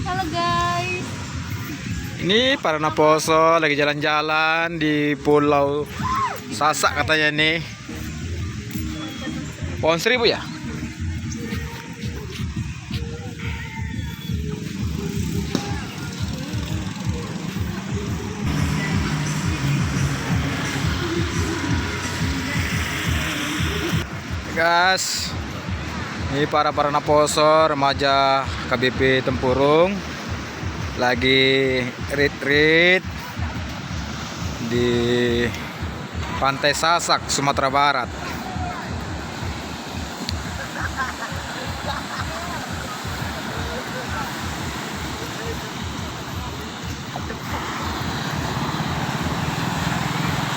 Halo guys. Ini para naposo lagi jalan-jalan di Pulau Sasak katanya nih. Pohon 1000 ya? Guys, ini para naposo remaja KBP Tempurung lagi retreat di Pantai Sasak, Sumatera Barat.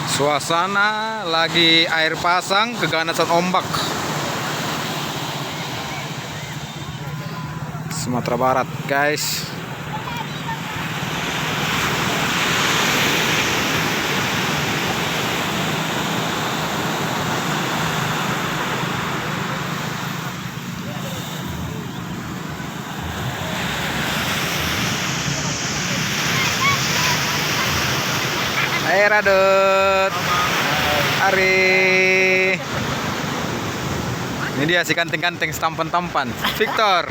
Suasana lagi air pasang, keganasan ombak. Sumatera Barat, guys. Hai Radut. Ari. Ini dia si kanting-kanting tampan-tampan. Victor.